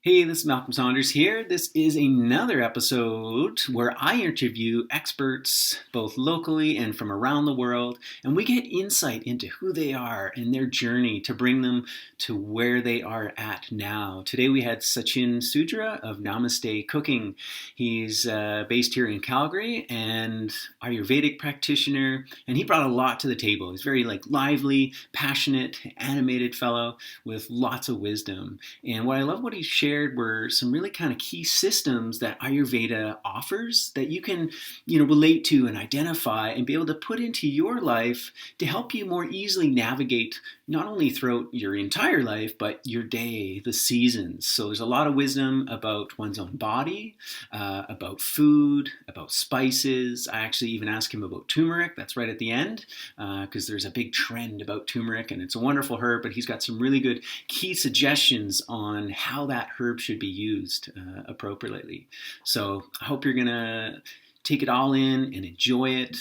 Hey, this is Malcolm Saunders here. This is another episode where I interview experts both locally and from around the world, and we get insight into who they are and their journey to bring them to where they are at now. Today we had Sachin Sudra of Namaste Cooking. He's based here in Calgary and Ayurvedic practitioner, and he brought a lot to the table. He's very lively, passionate, animated fellow with lots of wisdom. And what he shared were some really kind of key systems that Ayurveda offers that you can, relate to and identify and be able to put into your life to help you more easily navigate not only throughout your entire life, but your day, the seasons. So there's a lot of wisdom about one's own body, about food, about spices. I actually even ask him about turmeric. That's right at the end, because there's a big trend about turmeric, and it's a wonderful herb, but he's got some really good key suggestions on how that herb should be used appropriately. So I hope you're going to take it all in and enjoy it.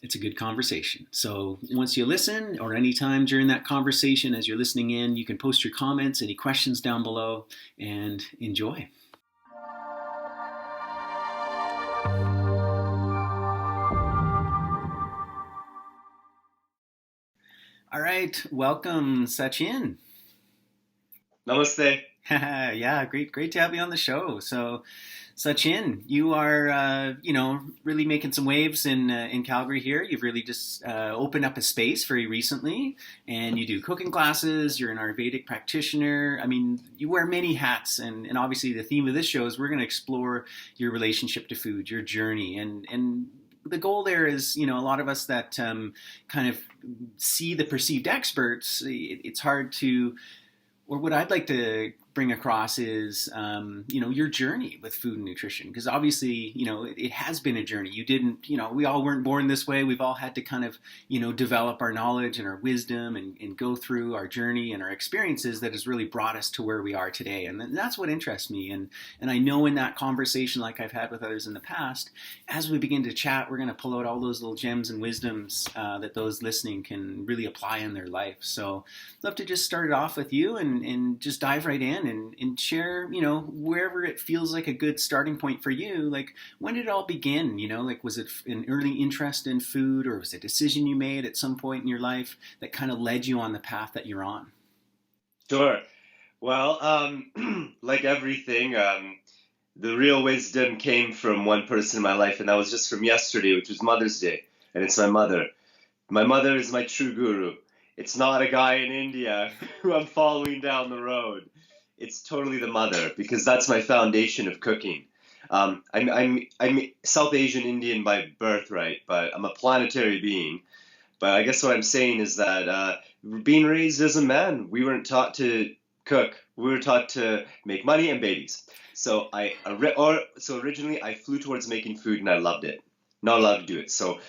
It's a good conversation. So once you listen, or anytime during that conversation as you're listening in, you can post your comments, any questions down below, and enjoy. All right, welcome, Sachin. Namaste. Yeah, great to have you on the show. So, Sachin, you are, really making some waves in Calgary here. You've really just opened up a space very recently, and you do cooking classes. You're an Ayurvedic practitioner. I mean, you wear many hats, and obviously the theme of this show is we're going to explore your relationship to food, your journey, and the goal there is, a lot of us that kind of see the perceived experts, it's hard to, or what I'd like to bring across is, your journey with food and nutrition. Because obviously, it has been a journey. You didn't, we all weren't born this way. We've all had to kind of, develop our knowledge and our wisdom and go through our journey and our experiences that has really brought us to where we are today. And that's what interests me. And I know in that conversation, like I've had with others in the past, as we begin to chat, we're going to pull out all those little gems and wisdoms that those listening can really apply in their life. So I'd love to just start it off with you and just dive right in and share, wherever it feels like a good starting point for you. Like, when did it all begin? Was it an early interest in food, or was it a decision you made at some point in your life that kind of led you on the path that you're on? Sure. Well, like everything, the real wisdom came from one person in my life, and that was just from yesterday, which was Mother's Day, and it's my mother. My mother is my true guru. It's not a guy in India who I'm following down the road. It's totally the mother, because that's my foundation of cooking. I'm South Asian Indian by birthright, but I'm a planetary being. But I guess what I'm saying is that being raised as a man, we weren't taught to cook. We were taught to make money and babies. So originally I flew towards making food and I loved it. Not allowed to do it. So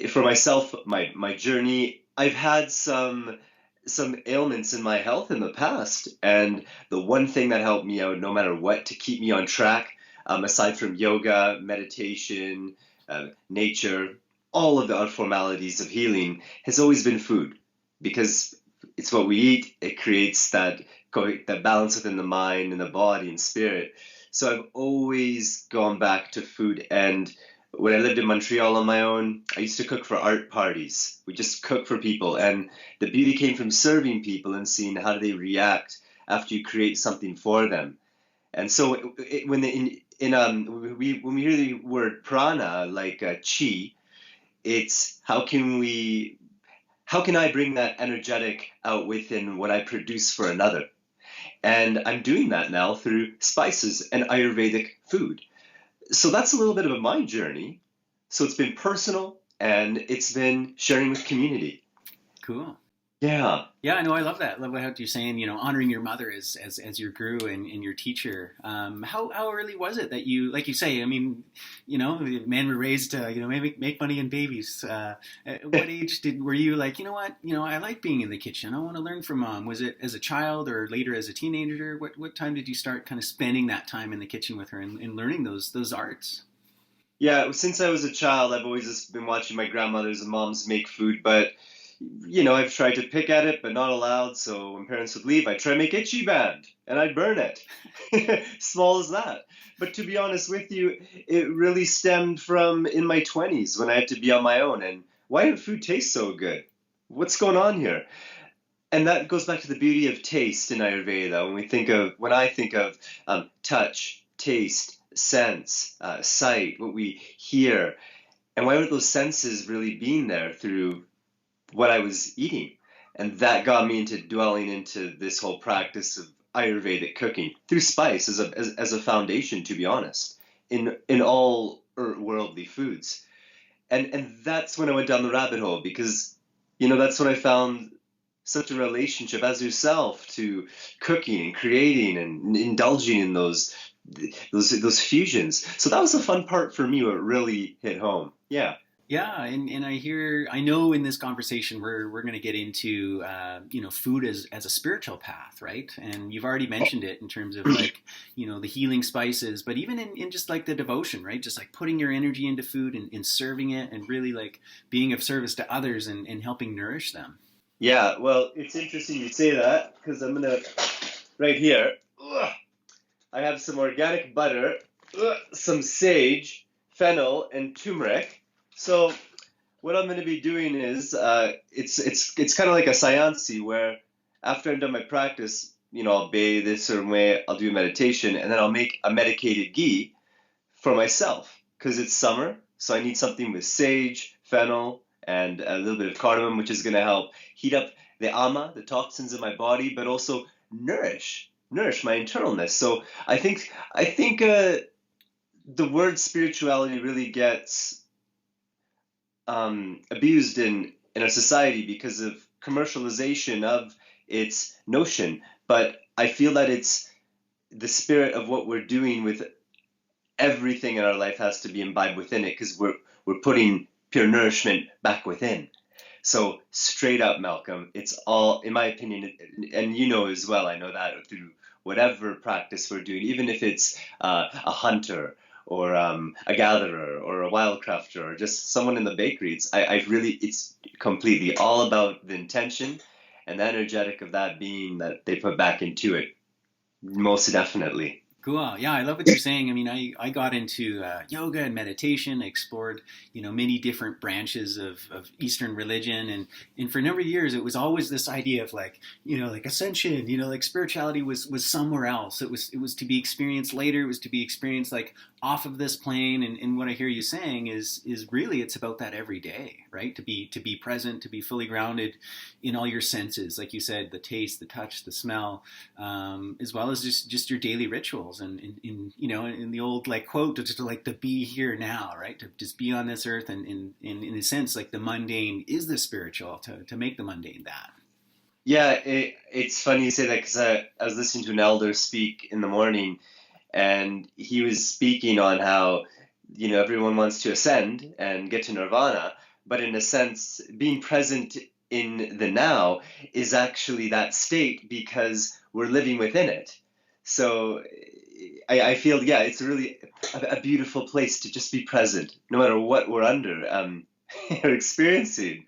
for myself, my journey, I've had some ailments in my health in the past, and the one thing that helped me out, no matter what, to keep me on track, aside from yoga, meditation, nature, all of the other formalities of healing, has always been food, because it's what we eat. It creates that balance within the mind and the body and spirit. So I've always gone back to food. And when I lived in Montreal on my own, I used to cook for art parties. We just cook for people, and the beauty came from serving people and seeing how do they react after you create something for them. And so when we hear the word prana, like chi, it's how can I bring that energetic out within what I produce for another? And I'm doing that now through spices and Ayurvedic food. So that's a little bit of my journey. So it's been personal, and it's been sharing with community. Cool. Yeah. Yeah, I know. I love that. I love how you're saying, honoring your mother as your guru and your teacher. How early was it that you, like you say, I mean, men were raised to, make money and babies. At what age were you like, what, I like being in the kitchen. I want to learn from mom. Was it as a child or later as a teenager? What time did you start kind of spending that time in the kitchen with her and learning those arts? Yeah, since I was a child, I've always just been watching my grandmothers and moms make food, but I've tried to pick at it, but not allowed. So when parents would leave, I'd try to make itchy band and I'd burn it. Small as that. But to be honest with you, it really stemmed from in my 20s when I had to be on my own. And why did food taste so good? What's going on here? And that goes back to the beauty of taste in Ayurveda. When I think of touch, taste, sense, sight, what we hear, and why would those senses really being there through what I was eating? And that got me into dwelling into this whole practice of Ayurvedic cooking through spice as a foundation, to be honest, in all worldly foods. And that's when I went down the rabbit hole because, that's when I found such a relationship as yourself to cooking and creating and indulging in those fusions. So that was the fun part for me where it really hit home. Yeah. Yeah, and I know in this conversation we're going to get into food as a spiritual path, right? And you've already mentioned it in terms of like the healing spices, but even in just like the devotion, right? Just like putting your energy into food and serving it, and really like being of service to others and helping nourish them. Yeah, well, it's interesting you say that because right here, I have some organic butter, some sage, fennel, and turmeric. So what I'm going to be doing is it's kind of like a seance where after I've done my practice, I'll bathe a certain way, I'll do a meditation, and then I'll make a medicated ghee for myself because it's summer, so I need something with sage, fennel, and a little bit of cardamom, which is going to help heat up the ama, the toxins in my body, but also nourish my internalness. So I think the word spirituality really gets abused in our society because of commercialization of its notion. But I feel that it's the spirit of what we're doing with everything in our life has to be imbibed within it because we're putting pure nourishment back within. So straight up, Malcolm, it's all, in my opinion, and as well, I know that through whatever practice we're doing, even if it's a hunter or a gatherer or a wildcrafter or just someone in the bakery, it's completely all about the intention and the energetic of that being that they put back into it. Most definitely. Cool. Yeah, I love what you're saying. I mean, I got into yoga and meditation. I explored, many different branches of Eastern religion. And for a number of years, it was always this idea of like, like ascension, like spirituality was somewhere else. It was to be experienced later. It was to be experienced like off of this plane. And what I hear you saying is really it's about that every day, right? To be present, to be fully grounded in all your senses. Like you said, the taste, the touch, the smell, as well as just your daily rituals. And in the old like quote, just to like to be here now, right? To just be on this earth, and in a sense, like the mundane is the spiritual. To make the mundane that. Yeah, it's funny you say that because I was listening to an elder speak in the morning, and he was speaking on how everyone wants to ascend and get to nirvana, but in a sense, being present in the now is actually that state because we're living within it. So I feel, yeah, it's really a beautiful place to just be present, no matter what we're under or experiencing,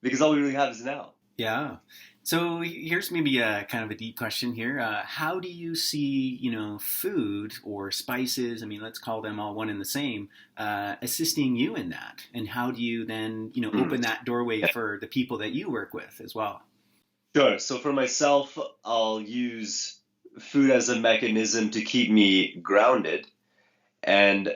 because all we really have is now. Yeah. So here's maybe a kind of a deep question here. How do you see, food or spices? I mean, let's call them all one and the same, assisting you in that? And how do you then, open that doorway for the people that you work with as well? Sure. So for myself, I'll use food as a mechanism to keep me grounded, and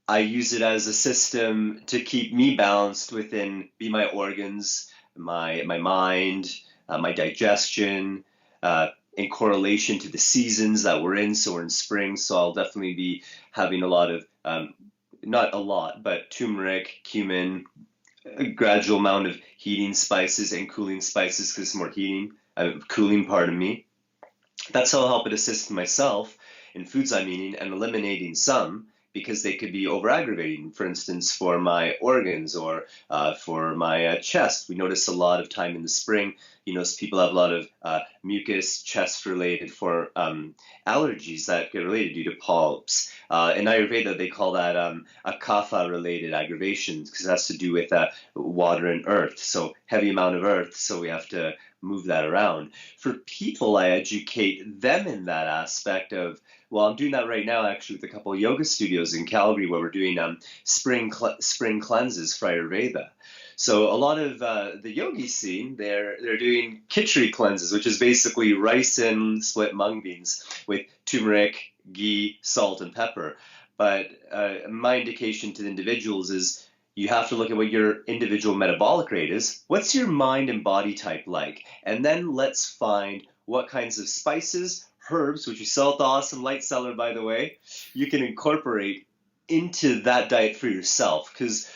I use it as a system to keep me balanced within be my organs, my mind, my digestion, in correlation to the seasons that we're in. So we're in spring, so I'll definitely be having a lot of, not a lot, but turmeric, cumin, a gradual amount of heating spices and cooling spices because it's more heating, cooling part of me. That's how I'll help it assist myself in foods I'm eating and eliminating some because they could be over-aggravating, for instance, for my organs or for my chest. We notice a lot of time in the spring So people have a lot of mucus, chest-related for allergies that get related due to polyps. In Ayurveda, they call that a kapha-related aggravations because it has to do with water and earth. So heavy amount of earth, so we have to move that around. For people, I educate them in that aspect of, well, I'm doing that right now actually with a couple of yoga studios in Calgary where we're doing spring cleanses for Ayurveda. So a lot of the yogi scene, they're doing khichdi cleanses, which is basically rice and split mung beans with turmeric, ghee, salt, and pepper. But my indication to the individuals is you have to look at what your individual metabolic rate is. What's your mind and body type like? And then let's find what kinds of spices, herbs, which you sell at the Awesome Light Cellar, by the way, you can incorporate into that diet for yourself. Because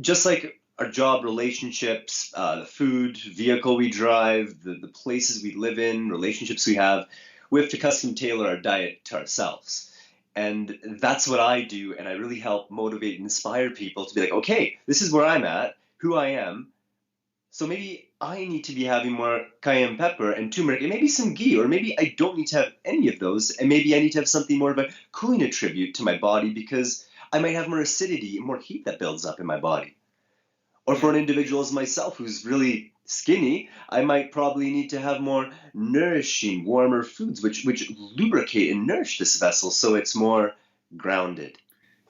just like our job, relationships, the food, vehicle we drive, the places we live in, relationships we have to custom tailor our diet to ourselves. And that's what I do, and I really help motivate and inspire people to be like, okay, this is where I'm at, who I am, so maybe I need to be having more cayenne pepper and turmeric, and maybe some ghee, or maybe I don't need to have any of those, and maybe I need to have something more of a cooling attribute to my body because I might have more acidity and more heat that builds up in my body. Or for an individual as myself who's really skinny, I might probably need to have more nourishing, warmer foods, which lubricate and nourish this vessel so it's more grounded.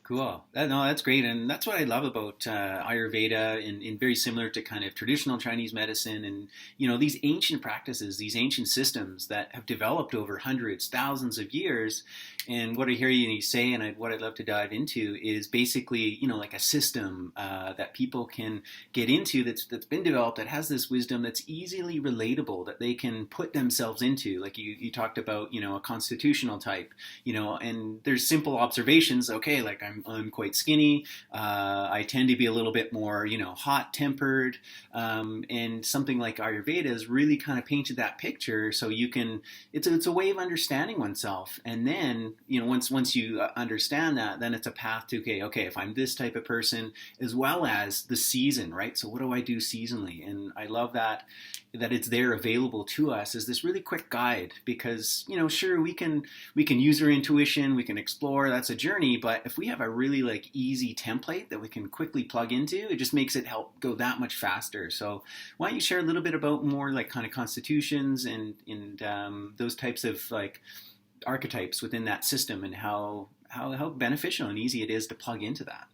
Cool. No, that's great, and that's what I love about Ayurveda, and very similar to kind of traditional Chinese medicine, and these ancient practices, these ancient systems that have developed over hundreds, thousands of years. And what I hear you say, and what I'd love to dive into, is basically like a system that people can get into that's been developed, that has this wisdom that's easily relatable, that they can put themselves into. Like you talked about, a constitutional type, and there's simple observations. Okay, like I'm quite skinny. I tend to be a little bit more, hot tempered. And something like Ayurveda has really kind of painted that picture. So it's a way of understanding oneself. And then, once you understand that, then it's a path to, okay, if I'm this type of person, as well as the season, right? So what do I do seasonally? And I love that it's there available to us as this really quick guide, because sure, we can use our intuition, we can explore, that's a journey, but if we have a really easy template that we can quickly plug into, it just makes it help go that much faster. So why don't you share a little bit about more kind of constitutions and those types of archetypes within that system, and how beneficial and easy it is to plug into that?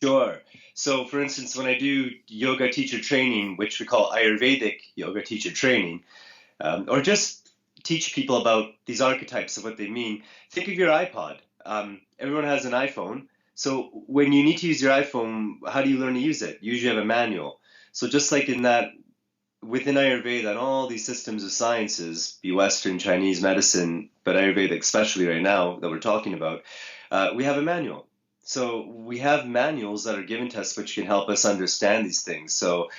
Sure. So, for instance, when I do yoga teacher training, which we call Ayurvedic yoga teacher training, or just teach people about these archetypes of what they mean, think of your iPod. Everyone has an iPhone. So when you need to use your iPhone, how do you learn to use it? You usually have a manual. So just like in that, within Ayurveda and all these systems of sciences, be Western, Chinese medicine, but Ayurvedic especially right now that we're talking about, we have a manual. So we have manuals that are given to us which can help us understand these things. So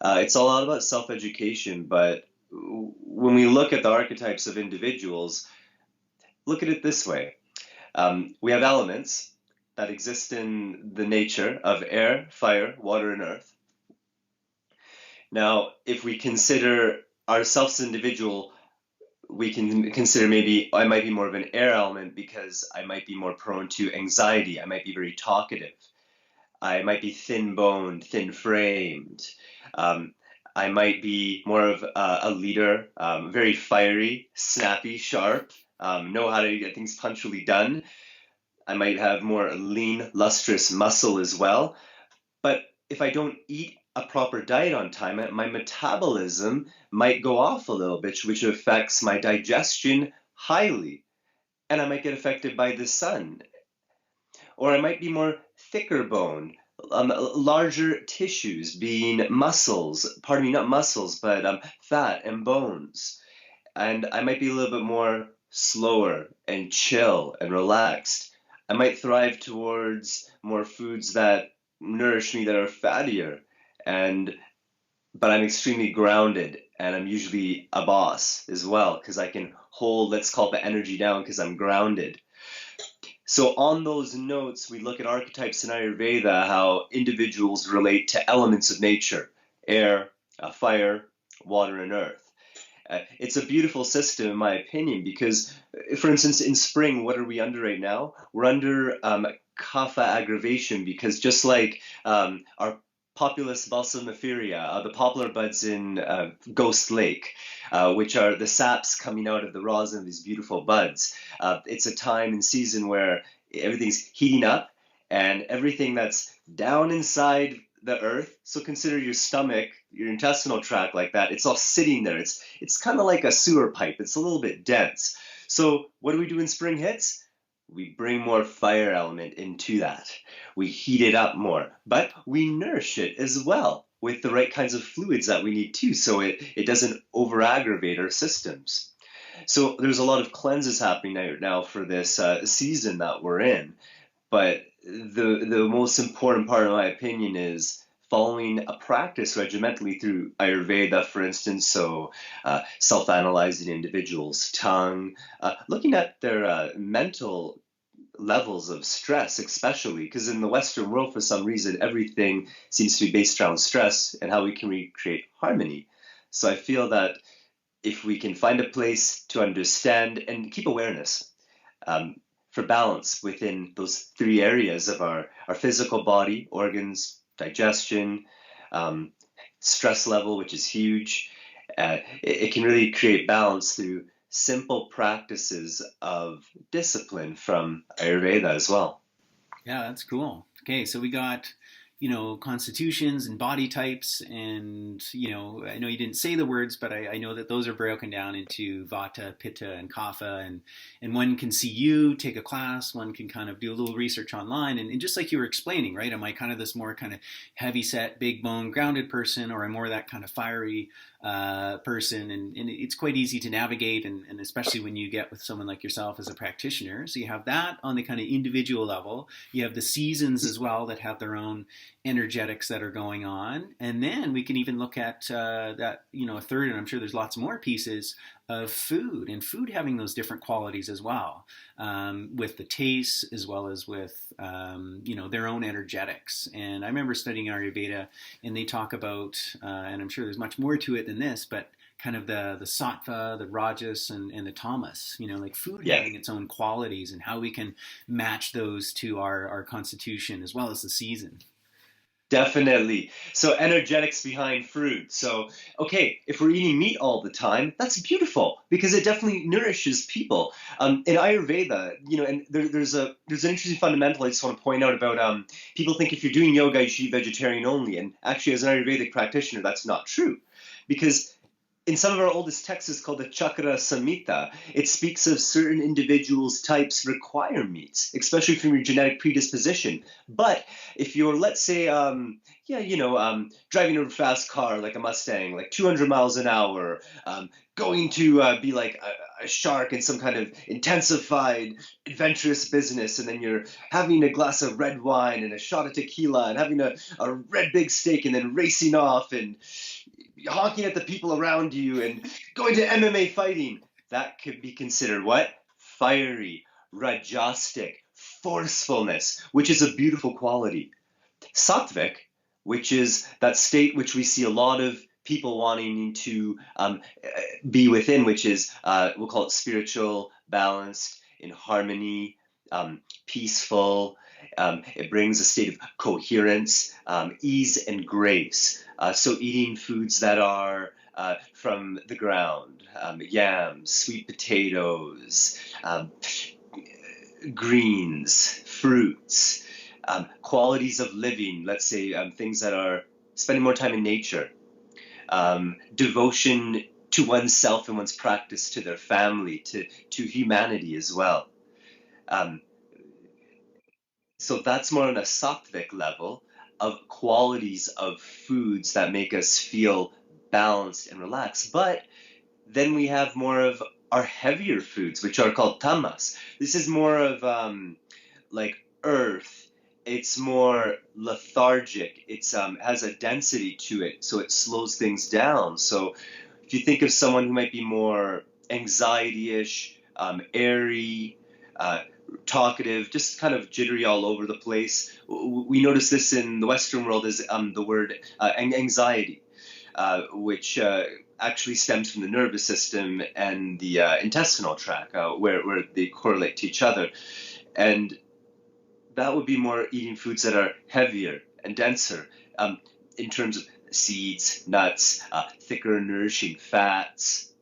it's a lot about self-education, but when we look at the archetypes of individuals, look at it this way. We have elements that exist in the nature of air, fire, water, and earth. Now, if we consider ourselves as an individual, we can consider maybe I might be more of an air element because I might be more prone to anxiety. I might be very talkative. I might be thin-boned, thin-framed. I might be more of a leader, very fiery, snappy, sharp, know how to get things punctually done. I might have more lean, lustrous muscle as well. But if I don't eat a proper diet on time, my metabolism might go off a little bit, which affects my digestion highly. And I might get affected by the sun. Or I might be more thicker boned, larger tissues being muscles, pardon me, not muscles, but fat and bones. And I might be a little bit more slower and chill and relaxed. I might thrive towards more foods that nourish me that are fattier, but I'm extremely grounded, and I'm usually a boss as well because I can hold, let's call it, the energy down because I'm grounded. So on those notes, we look at archetypes in Ayurveda, how individuals relate to elements of nature, air, fire, water, and earth. It's a beautiful system, in my opinion, because, for instance, in spring, what are we under right now? We're under kapha aggravation because just like our Populus balsamiferia, the poplar buds in Ghost Lake, which are the saps coming out of the rosin of these beautiful buds. It's a time and season where everything's heating up and everything that's down inside the earth. So consider your stomach, your intestinal tract like that. It's all sitting there. It's kind of like a sewer pipe. It's a little bit dense. So what do we do when spring hits? We bring more fire element into that. We heat it up more, but we nourish it as well with the right kinds of fluids that we need too, so it doesn't over aggravate our systems. So there's a lot of cleanses happening right now for this season that we're in. But the most important part, in my opinion, is following a practice regimentally through Ayurveda, for instance. So self-analyzing individuals' tongue, looking at their mental levels of stress, especially because in the Western world, for some reason, everything seems to be based around stress and how we can recreate harmony. So I feel that if we can find a place to understand and keep awareness, for balance within those three areas of our physical body, organs, digestion, stress level, which is huge. It can really create balance through simple practices of discipline from Ayurveda as well. Yeah, that's cool. Okay, so we got, constitutions and body types, and, I know you didn't say the words, but I know that those are broken down into Vata, Pitta, and Kapha, and one can see you, take a class, one can kind of do a little research online, and just like you were explaining, right? Am I kind of this more kind of heavy set, big bone, grounded person, or am I more that kind of fiery person? And it's quite easy to navigate, and especially when you get with someone like yourself as a practitioner. So you have that on the kind of individual level. You have the seasons as well that have their own energetics that are going on, and then we can even look at that, a third, and I'm sure there's lots more pieces of food, and food having those different qualities as well, with the taste as well as with their own energetics. And I remember studying Ayurveda, and they talk about, and I'm sure there's much more to it than this, but kind of the Sattva, the Rajas, and the Tamas, like food having its own qualities and how we can match those to our constitution as well as the season. Definitely. So energetics behind fruit. So, okay, if we're eating meat all the time, that's beautiful because it definitely nourishes people. In Ayurveda, and there's an interesting fundamental I just want to point out about people think if you're doing yoga, you should eat vegetarian only. And actually, as an Ayurvedic practitioner, that's not true because in some of our oldest texts, it's called the Chakra Samhita. It speaks of certain individuals' types require meats, especially from your genetic predisposition. But if you're, let's say, driving a fast car like a Mustang, like 200 miles an hour, going to be like a shark in some kind of intensified, adventurous business, and then you're having a glass of red wine and a shot of tequila and having a red big steak and then racing off and honking at the people around you and going to MMA fighting, that could be considered what? Fiery, rajastic, forcefulness, which is a beautiful quality. Sattvic, which is that state which we see a lot of people wanting to be within, which is, we'll call it spiritual, balanced, in harmony, peaceful. It brings a state of coherence, ease, and grace. So eating foods that are from the ground, yams, sweet potatoes, greens, fruits, qualities of living, let's say things that are spending more time in nature, devotion to oneself and one's practice to their family, to humanity as well. So that's more on a sattvic level of qualities of foods that make us feel balanced and relaxed. But then we have more of our heavier foods, which are called tamas. This is more of like earth. It's more lethargic. It's has a density to it, so it slows things down. So if you think of someone who might be more anxiety-ish, airy, talkative, just kind of jittery all over the place. We notice this in the Western world as the word anxiety, which actually stems from the nervous system and the intestinal tract, where they correlate to each other. And that would be more eating foods that are heavier and denser in terms of seeds, nuts, thicker, nourishing fats.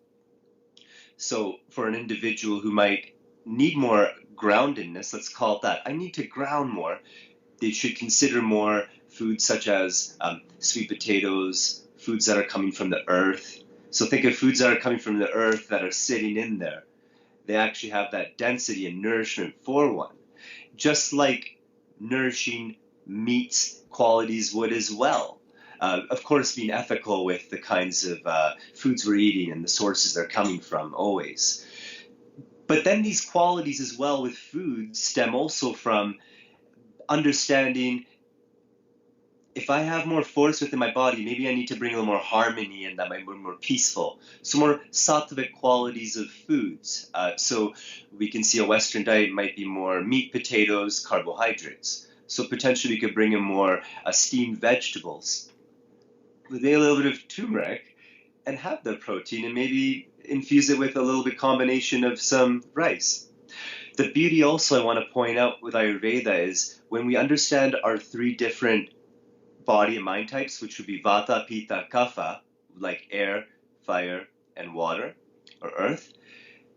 So for an individual who might need more groundedness, let's call it that, I need to ground more, they should consider more foods such as sweet potatoes, foods that are coming from the earth. So think of foods that are coming from the earth that are sitting in there. They actually have that density and nourishment for one, just like nourishing meats qualities would as well. Of course, being ethical with the kinds of foods we're eating and the sources they're coming from, always. But then these qualities as well with food stem also from understanding if I have more force within my body, maybe I need to bring a little more harmony and that might be more peaceful. So more sattvic qualities of foods. So we can see a Western diet might be more meat, potatoes, carbohydrates. So potentially we could bring in more steamed vegetables with a little bit of turmeric and have the protein and maybe infuse it with a little bit combination of some rice. The beauty also I want to point out with Ayurveda is when we understand our three different body and mind types, which would be vata, pitta, kapha, like air, fire, and water, or earth,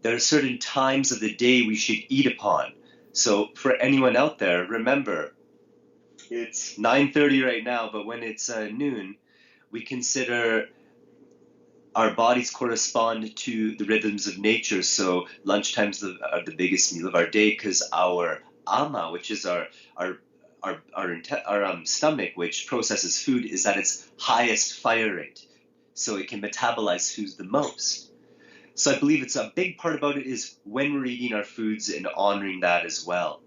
there are certain times of the day we should eat upon. So for anyone out there, remember, it's 9:30 right now, but when it's noon, we consider our bodies correspond to the rhythms of nature. So lunchtimes are the biggest meal of our day because our ama, which is our stomach, which processes food, is at its highest fire rate. So it can metabolize foods the most. So I believe it's a big part about it is when we're eating our foods and honoring that as well.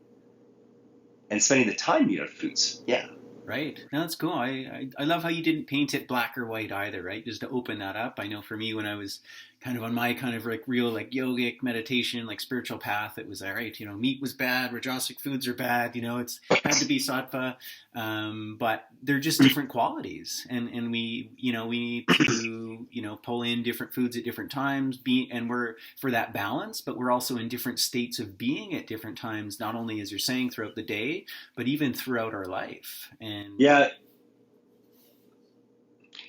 And spending the time eating our foods. Yeah. Right. No, that's cool. I love how you didn't paint it black or white either, right? Just to open that up. I know for me, when I was kind of on my kind of like real like yogic meditation, like spiritual path, it was all right. Meat was bad. Rajasic foods are bad. It's had to be sattva. But they're just different qualities. And we need to, pull in different foods at different times, and we're for that balance, but we're also in different states of being at different times, not only as you're saying throughout the day, but even throughout our life. And yeah,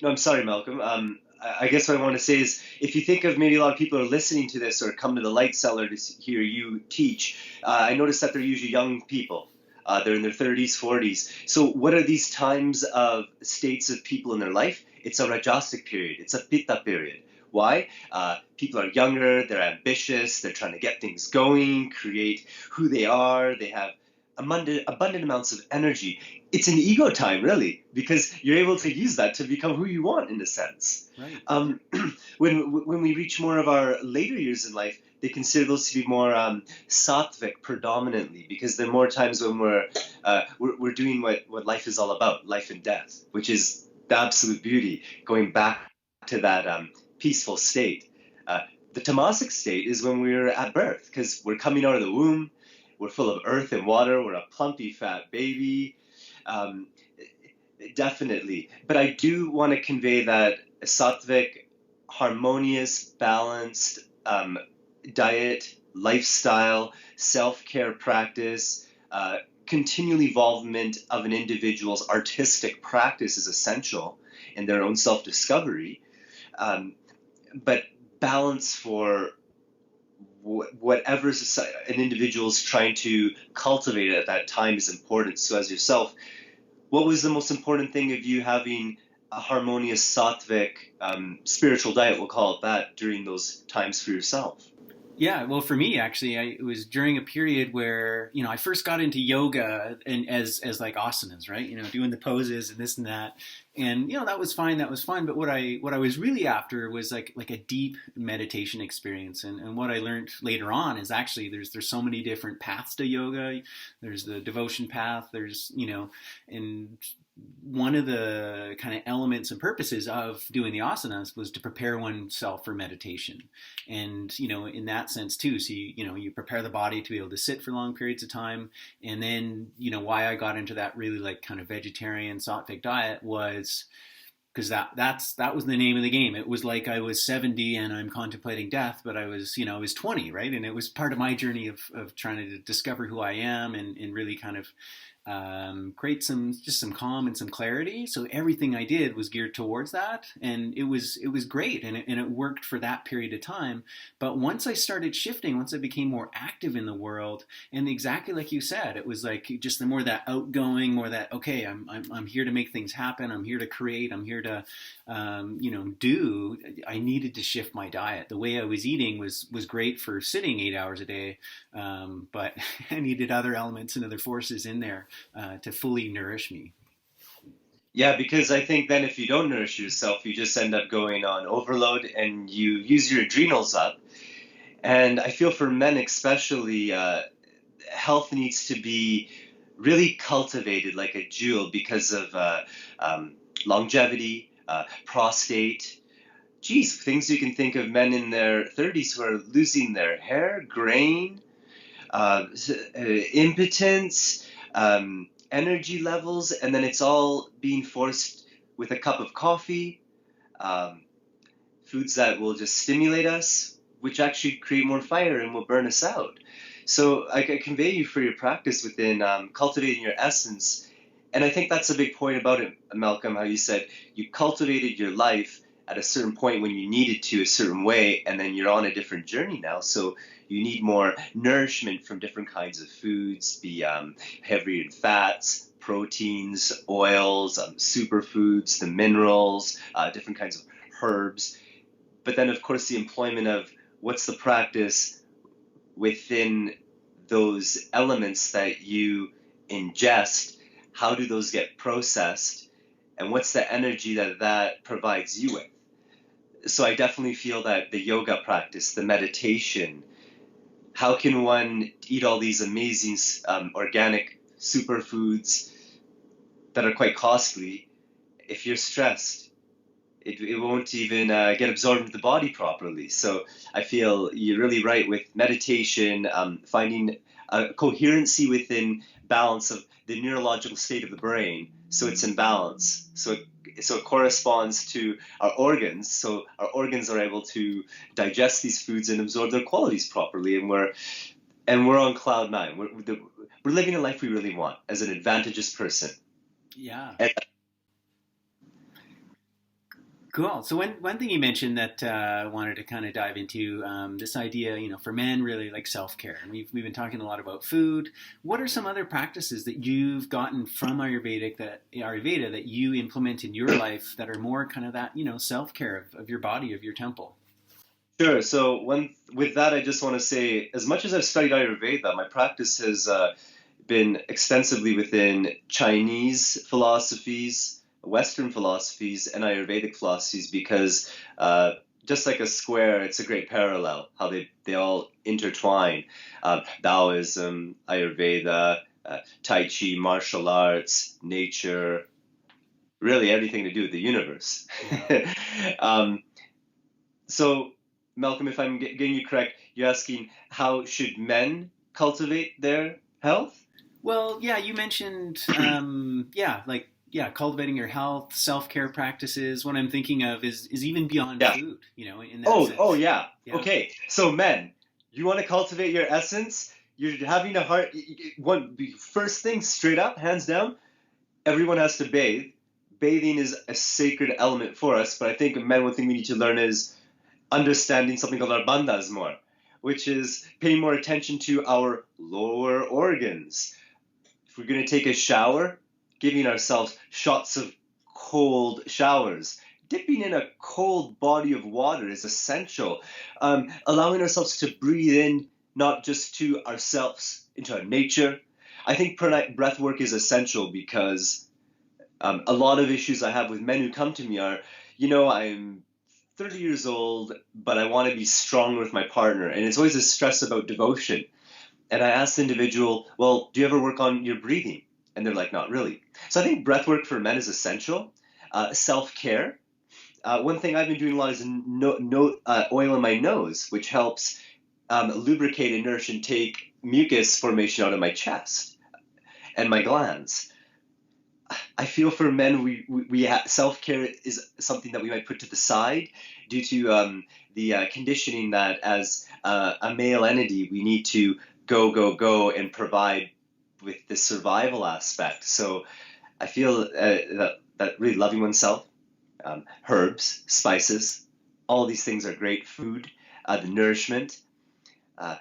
no, I'm sorry, Malcolm. I guess what I want to say is, if you think of maybe a lot of people are listening to this or come to the Light Cellar to hear you teach, I notice that they're usually young people. They're in their 30s, 40s. So what are these times of states of people in their life? It's a Rajasic period. It's a Pitta period. Why? People are younger, they're ambitious, they're trying to get things going, create who they are, they have abundant amounts of energy. It's an ego time, really, because you're able to use that to become who you want, in a sense. Right. When we reach more of our later years in life, they consider those to be more sattvic predominantly, because there are more times when we're doing what life is all about, life and death, which is the absolute beauty, going back to that peaceful state. The tamasic state is when we're at birth, because we're coming out of the womb, we're full of earth and water, we're a plumpy fat baby. Definitely. But I do want to convey that a sattvic, harmonious, balanced diet, lifestyle, self-care practice, continual involvement of an individual's artistic practice is essential in their own self-discovery. But balance for whatever an individual is trying to cultivate at that time is important. So as yourself, what was the most important thing of you having a harmonious sattvic spiritual diet, we'll call it that, during those times for yourself? Yeah, well, for me, actually, it was during a period where, I first got into yoga and as like asanas, right? Doing the poses and this and that. And, that was fine. But what I was really after was like a deep meditation experience. And what I learned later on is actually there's so many different paths to yoga. There's the devotion path. There's, and one of the kind of elements and purposes of doing the asanas was to prepare oneself for meditation. And, in that sense too, so you prepare the body to be able to sit for long periods of time. And then, why I got into that really like kind of vegetarian sattvic diet was because that was the name of the game. It was like I was 70 and I'm contemplating death, but I was, I was 20, right? And it was part of my journey of trying to discover who I am and really kind of create some calm and some clarity. So everything I did was geared towards that, and it was great, and it worked for that period of time. But once I started shifting, once I became more active in the world, and exactly like you said, it was like just the more that outgoing, more that okay, I'm here to make things happen. I'm here to create. I'm here to do. I needed to shift my diet. The way I was eating was great for sitting 8 hours a day, but I needed other elements and other forces in there to fully nourish me. Yeah, because I think then if you don't nourish yourself, you just end up going on overload and you use your adrenals up. And I feel for men especially, health needs to be really cultivated like a jewel because of longevity, prostate. Geez, things you can think of men in their 30s who are losing their hair, grain, impotence, energy levels, and then it's all being forced with a cup of coffee, um, foods that will just stimulate us, which actually create more fire and will burn us out. So I convey you for your practice within cultivating your essence. And I think that's a big point about it, Malcolm, how you said you cultivated your life at a certain point when you needed to a certain way, and then you're on a different journey now. So you need more nourishment from different kinds of foods, be heavier in fats, proteins, oils, superfoods, the minerals, different kinds of herbs. But then, of course, the employment of what's the practice within those elements that you ingest, how do those get processed, and what's the energy that that provides you with? So I definitely feel that the yoga practice, the meditation, how can one eat all these amazing organic superfoods that are quite costly if you're stressed? It won't even get absorbed into the body properly. So I feel you're really right with meditation, finding a coherency within balance of the neurological state of the brain, so it's in balance. So it corresponds to our organs. So our organs are able to digest these foods and absorb their qualities properly, and we're on cloud nine. We're living a life we really want as an advantageous person. Yeah. And Cool. So one thing you mentioned that I wanted to kind of dive into this idea, for men, really like self-care, and we've been talking a lot about food. What are some other practices that you've gotten from Ayurveda that you implement in your life that are more kind of that self-care of your body, of your temple? Sure. So with that, I just want to say, as much as I've studied Ayurveda, my practice has been extensively within Chinese philosophies, Western philosophies, and Ayurvedic philosophies because just like a square, it's a great parallel how they all intertwine. Taoism, Ayurveda, Tai Chi, martial arts, nature, really everything to do with the universe. um, so, Malcolm, if I'm getting you correct, you're asking how should men cultivate their health? Well, yeah, you mentioned, cultivating your health, self-care practices. What I'm thinking of is even beyond Yeah. food, in that Oh, sense. yeah. Yeah. Okay. So, men, you want to cultivate your essence? You're having a heart. One first thing, straight up, hands down. Everyone has to bathe. Bathing is a sacred element for us, but I think men, one thing we need to learn is understanding something called our bandhas more, which is paying more attention to our lower organs. If we're going to take a shower, giving ourselves shots of cold showers. Dipping in a cold body of water is essential. Allowing ourselves to breathe in, not just to ourselves, into our nature. I think breath work is essential because a lot of issues I have with men who come to me are, I'm 30 years old, but I want to be stronger with my partner. And it's always a stress about devotion. And I asked the individual, well, do you ever work on your breathing? And they're like, not really. So I think breath work for men is essential. Self-care. One thing I've been doing a lot is oil in my nose, which helps lubricate and nourish and take mucus formation out of my chest and my glands. I feel for men, self-care is something that we might put to the side due to the conditioning that as a male entity, we need to go, go, go and provide with the survival aspect. So I feel that really loving oneself, herbs, spices, all these things are great food, the nourishment, uh,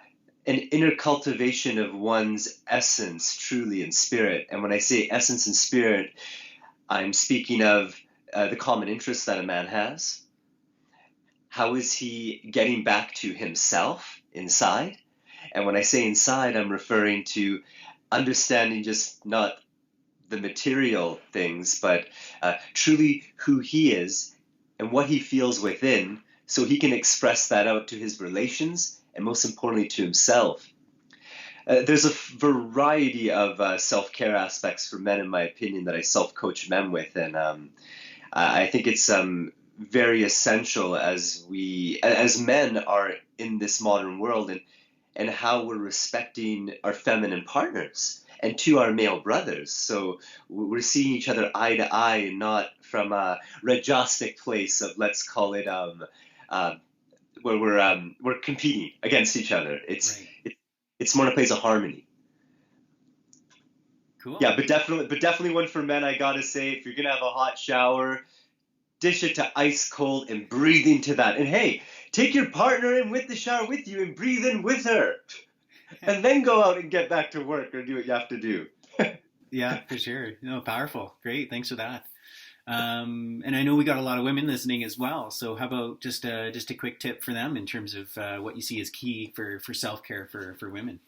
an inner cultivation of one's essence truly in spirit. And when I say essence and spirit, I'm speaking of the common interests that a man has. How is he getting back to himself inside? And when I say inside, I'm referring to understanding just not the material things, but truly who he is and what he feels within, so he can express that out to his relations and most importantly to himself. There's a variety of self-care aspects for men, in my opinion, that I self-coach men with, and I think it's very essential as men are in this modern world, and how we're respecting our feminine partners and to our male brothers. So we're seeing each other eye to eye, and not from a rajastic place of, let's call it, where we're competing against each other. Right. It's more in a place of harmony. Cool. Yeah, but definitely one for men. I gotta say, if you're gonna have a hot shower, dish it to ice cold and breathe into that. And hey, take your partner in with the shower with you and breathe in with her, and then go out and get back to work or do what you have to do. Yeah, for sure. No, powerful. Great. Thanks for that. And I know we got a lot of women listening as well. So how about just a quick tip for them in terms of what you see as key for self care for women?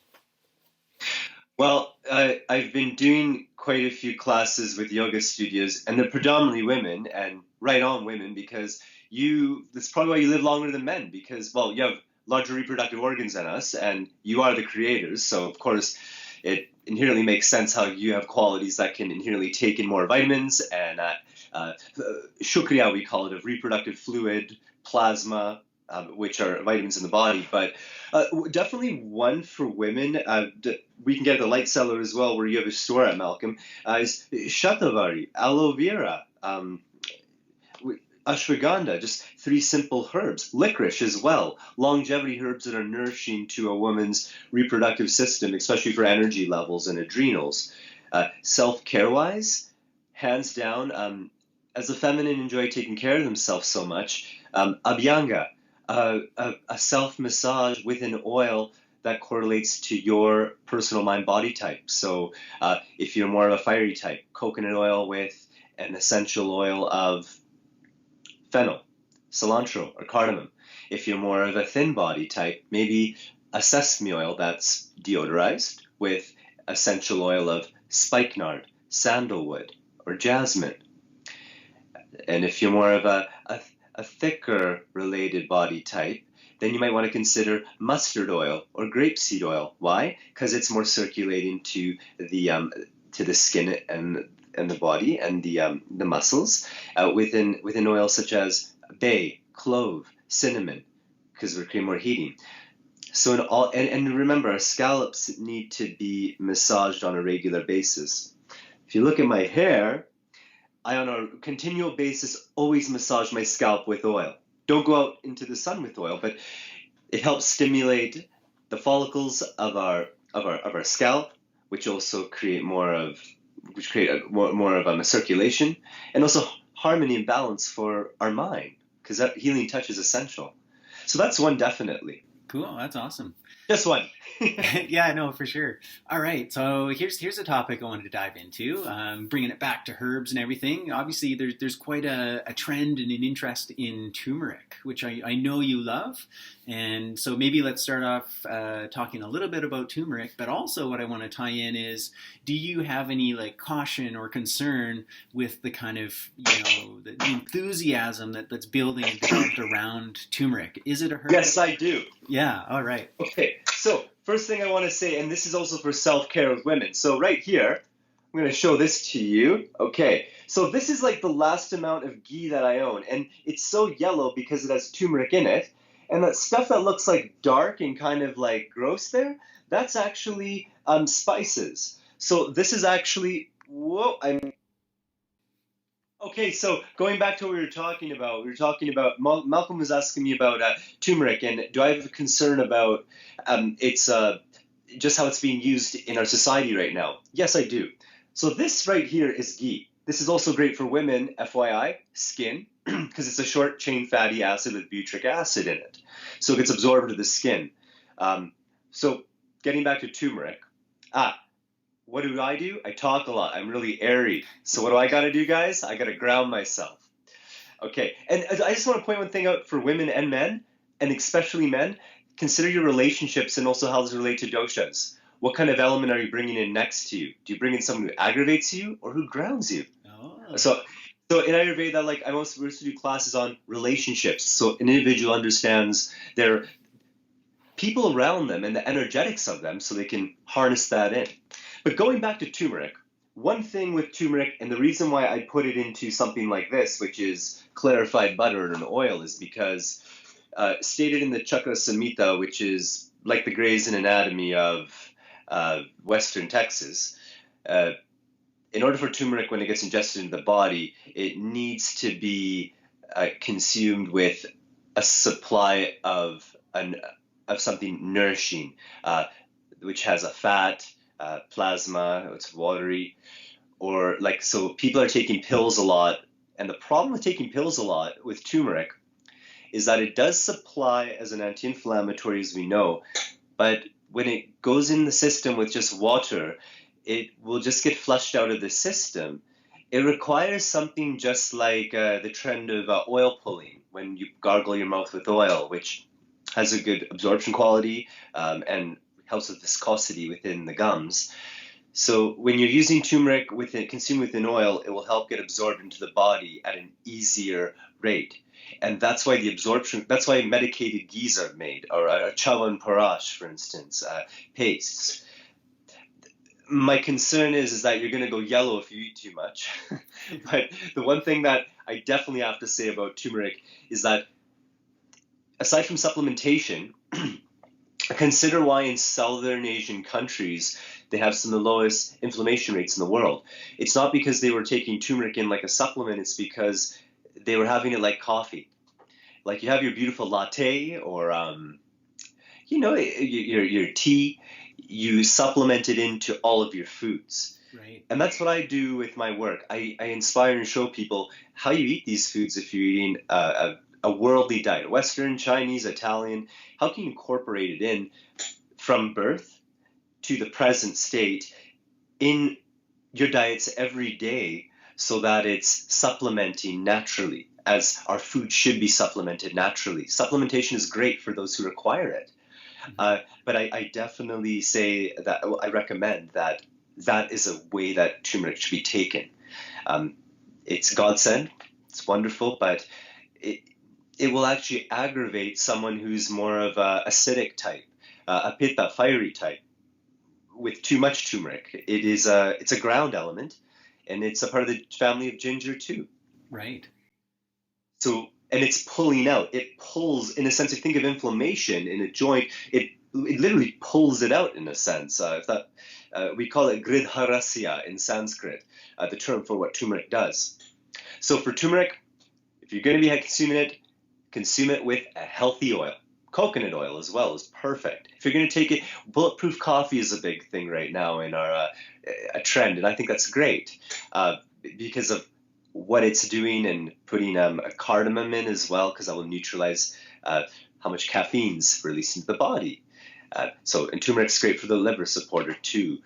Well, I've been doing quite a few classes with yoga studios, and they're predominantly women, and right on women, because that's probably why you live longer than men, because, well, you have larger reproductive organs than us, and you are the creators. So, of course, it inherently makes sense how you have qualities that can inherently take in more vitamins and uh, shukriya, we call it, of reproductive fluid, plasma, which are vitamins in the body. But definitely one for women. We can get the light cellar as well, where you have a store at Malcolm. Is shatavari, aloe vera, ashwagandha, just three simple herbs. Licorice as well, longevity herbs that are nourishing to a woman's reproductive system, especially for energy levels and adrenals. Self-care wise, hands down, as the feminine enjoy taking care of themselves so much, abhyanga, a self-massage with an oil that correlates to your personal mind-body type. So if you're more of a fiery type, coconut oil with an essential oil of fennel, cilantro, or cardamom. If you're more of a thin body type, maybe a sesame oil that's deodorized with essential oil of spikenard, sandalwood, or jasmine. And if you're more of a thicker related body type, then you might want to consider mustard oil or grapeseed oil. Why? Because it's more circulating to the skin and the body and the muscles, with an oil such as bay, clove, cinnamon, because we're creating more heating. So and remember, our scallops need to be massaged on a regular basis. If you look at my hair, I on a continual basis always massage my scalp with oil. Don't go out into the sun with oil, but it helps stimulate the follicles of our scalp, which also create more of a circulation, and also harmony and balance for our mind, because that healing touch is essential. So that's one, definitely. Cool. That's awesome. Just one. Yeah, no, for sure. All right, so here's a topic I wanted to dive into, bringing it back to herbs and everything. Obviously, there's quite a trend and an interest in turmeric, which I know you love, and so maybe let's start off talking a little bit about turmeric. But also, what I want to tie in is, do you have any like caution or concern with the kind of the enthusiasm that's building and developed around turmeric? Is it a herb? Yes, I do. Yeah. All right. Okay, so first thing I want to say, and this is also for self-care of women. So right here, I'm going to show this to you. Okay, so this is like the last amount of ghee that I own, and it's so yellow because it has turmeric in it. And that stuff that looks like dark and kind of like gross there, that's actually spices. So this is actually, whoa, Okay, so going back to what we were talking about, Malcolm was asking me about turmeric, and do I have a concern about its just how it's being used in our society right now? Yes, I do. So this right here is ghee. This is also great for women, FYI, skin, because it's a short chain fatty acid with butyric acid in it. So it gets absorbed into the skin. So getting back to turmeric. What do? I talk a lot. I'm really airy. So what do I got to do, guys? I got to ground myself. Okay. And I just want to point one thing out for women and men, and especially men. Consider your relationships and also how those relate to doshas. What kind of element are you bringing in next to you? Do you bring in someone who aggravates you or who grounds you? Oh. So in Ayurveda, like we used to do classes on relationships. So an individual understands their people around them and the energetics of them so they can harness that in. But going back to turmeric, one thing with turmeric, and the reason why I put it into something like this, which is clarified butter and oil, is because stated in the Chakra Samhita, which is like the Gray's Anatomy of Western Texas, in order for turmeric, when it gets ingested into the body, it needs to be consumed with a supply of something nourishing, which has a fat, plasma, it's watery, or like, so people are taking pills a lot. And the problem with taking pills a lot with turmeric is that it does supply as an anti-inflammatory, as we know, but when it goes in the system with just water, it will just get flushed out of the system. It requires something just like the trend of oil pulling, when you gargle your mouth with oil, which has a good absorption quality and helps with viscosity within the gums. So when you're using turmeric consumed with an oil, it will help get absorbed into the body at an easier rate. And that's why that's why medicated ghees are made, or chawan parash, for instance, pastes. My concern is that you're going to go yellow if you eat too much. But the one thing that I definitely have to say about turmeric is that aside from supplementation, consider why in Southern Asian countries they have some of the lowest inflammation rates in the world. It's not because they were taking turmeric in like a supplement, it's because they were having it like coffee. Like you have your beautiful latte or your tea, you supplement it into all of your foods. Right. And that's what I do with my work. I inspire and show people how you eat these foods if you're eating a worldly diet, Western, Chinese, Italian. How can you incorporate it in from birth to the present state in your diets every day so that it's supplementing naturally, as our food should be supplemented naturally. Supplementation is great for those who require it. But I definitely say that I recommend that is a way that turmeric should be taken. It's godsend, it's wonderful, but it will actually aggravate someone who's more of a acidic type, a pitta, fiery type, with too much turmeric. It's a ground element, and it's a part of the family of ginger too. Right. So, and it's pulling out. It pulls, in a sense, if you think of inflammation in a joint, it literally pulls it out in a sense. We call it gridharasya in Sanskrit, the term for what turmeric does. So for turmeric, if you're going to be consuming it, consume it with a healthy oil. Coconut oil as well is perfect. If you're going to take it, bulletproof coffee is a big thing right now in our a trend, and I think that's great because of what it's doing, and putting a cardamom in as well, because that will neutralize how much caffeine's released into the body. And turmeric's great for the liver supporter too.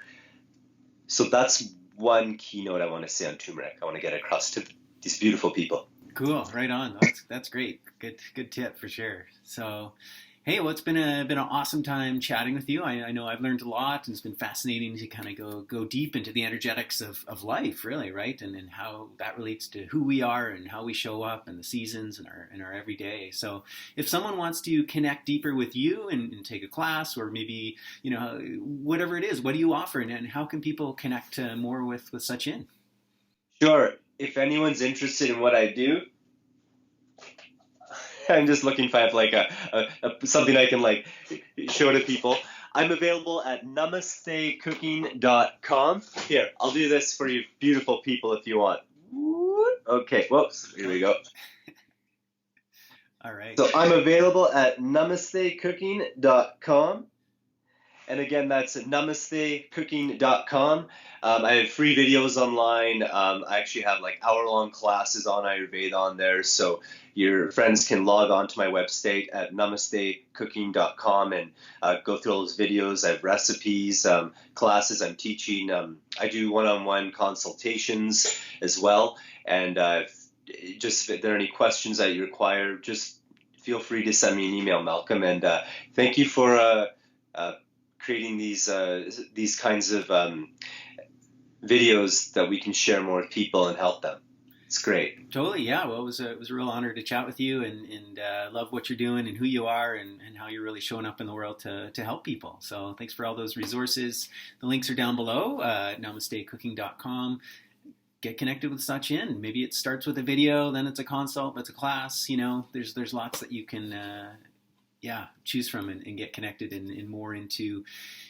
So that's one keynote I want to say on turmeric. I want to get across to these beautiful people. Cool. Right on. That's great. Good tip for sure. So, hey, well, it's been an awesome time chatting with you. I know I've learned a lot, and it's been fascinating to kind of go deep into the energetics of life, really, right? And how that relates to who we are and how we show up, and the seasons, and our everyday. So, if someone wants to connect deeper with you and take a class, or maybe whatever it is, what do you offer, and how can people connect more with Sachin? Sure. If anyone's interested in what I do, I'm just looking if I have like something I can like show to people. I'm available at namastecooking.com. Here, I'll do this for you beautiful people if you want. Okay, whoops, here we go. All right. So I'm available at namastecooking.com. And again, that's at namastecooking.com. I have free videos online. I actually have like hour-long classes on Ayurveda on there. So your friends can log on to my website at namastecooking.com and go through all those videos. I have recipes, classes I'm teaching. I do one-on-one consultations as well. And just if there are any questions that you require, just feel free to send me an email, Malcolm. And thank you for creating these kinds of videos that we can share more with people and help them. It's great. Totally, yeah. Well, it was a real honor to chat with you, and love what you're doing and who you are, and how you're really showing up in the world to help people. So thanks for all those resources. The links are down below, namastecooking.com. Get connected with Sachin. Maybe it starts with a video, then it's a consult, it's a class. You know, there's lots that you can choose from and get connected and more into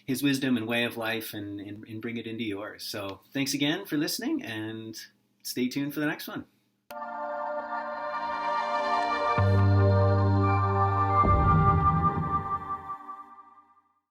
his wisdom and way of life and bring it into yours. So thanks again for listening, and stay tuned for the next one.